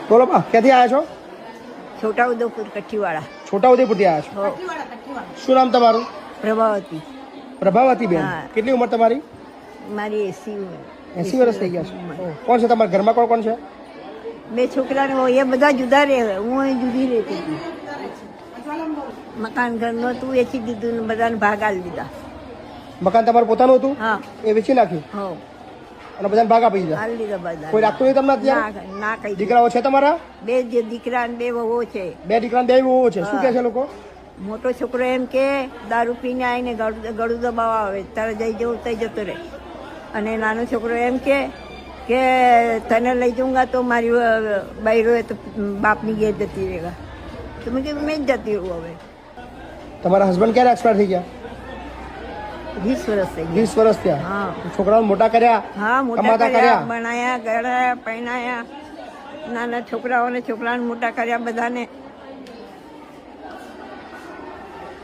બોલો બા, ક્યાંથી આવ્યા છો? છોટાઉદેપુર કઠીવાળા. છોટાઉદેપુરથી આવ્યા છો. શું નામ તમારું? પ્રભાવતી. પ્રભાવતી બેન. હા. કેટલી ઉંમર તમારી? મારી 80 વર્ષ થઈ ગયા છે. કોણ છે તમારા ઘરમાં? કોણ કોણ છે? 2 છોકરાને એ બધા જુદા રહે, હું અહીં જુદી રહેતી હતી. મકાન ઘર નહોતું, વેચી દીધું ને બધાને ભાગ આલી દીધા. મકાન તમારું પોતાનું હતું? હા. એ વેચી નાખ્યું હો અને બધાને ભાગ આપી દીધા? આલી દીધા બધા. કોઈ રાખતું નહીં તમને અત્યારે? ના કઈ. દીકરાઓ છે તમારા? 2 દીકરા ને 2 વહુઓ છે. 2 દીકરા 2 વહુઓ છે. શું કહે છે લોકો? મોટો છોકરો એમ કે દારૂ પીને આવીને ગળું દબાવવા આવે, તારે જઈ જવું તઈ જતો રહે. અને નાનો છોકરો એમ કે તને લઈ જાઉંગા તો મારી બૈરો તો બાપની ઘેર જતી રહેગા. તો મેં કીધું મેં જ જતી રહું. હવે તમારા હસબન્ડ ક્યારે એક્સપાયર થઈ ગયા? 20 વર્ષ થઈ 20 વર્ષ થયા. હા. છોકરાઓને મોટા કર્યા? હા, મોટા કમાતા કર્યા, બનાયા, ગળાયા, પહેણાયા. નાના છોકરાને મોટા કર્યા બધાને.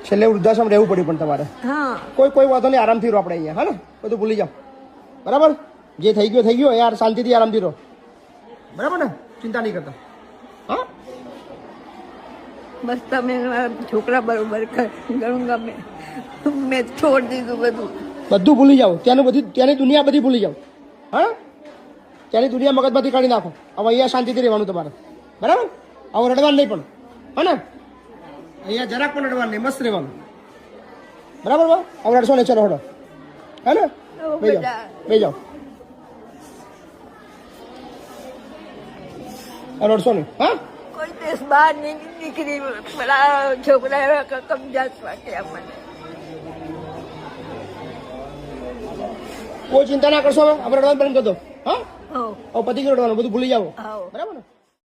છેલ્લે વૃદ્ધાશ્રમ રહેવું પડ્યું પણ તમારે? હા. કોઈ વાંધો નહીં, આરામથી રહો આપણે અહીંયા. હા ને, બધું ભૂલી જાઓ. બરાબર? જે થઈ ગયો યાર, શાંતિથી આરામથી રહો. બરાબર ને? ચિંતા નહીં કરતા. હા, બસ તમે છોકરા બરોબર ઘણું ગમે. મેં છોડ દીધું બધું ભૂલી જાઓ. ત્યાંની દુનિયા બધી ભૂલી જાઓ. હા, ત્યાંની દુનિયા મગજમાંથી કાઢી નાખો. હવે અહીંયા શાંતિથી રહેવાનું તમારે. બરાબર? હવે રડવાનું નહીં પણ. હા ને, અહીંયા જરાક પણ રડવાનું નહીં, મસ્ત રહેવાનું. બરાબર? હવે રડશો નહીં. ચલો હડો. હા ને, બે જાઓ. રડશો નહીં. હા, કોઈ દેશ બહાર નીકળી પેલા છોકરા કબજા વાગ્યા મને. કોઈ ચિંતા ના કરશો. હવે રડવાનું બંધ કરી દો. હા, હો હવે પતિ રડવાનું બધું ભૂલી જાઓ. હો. બરાબર ને?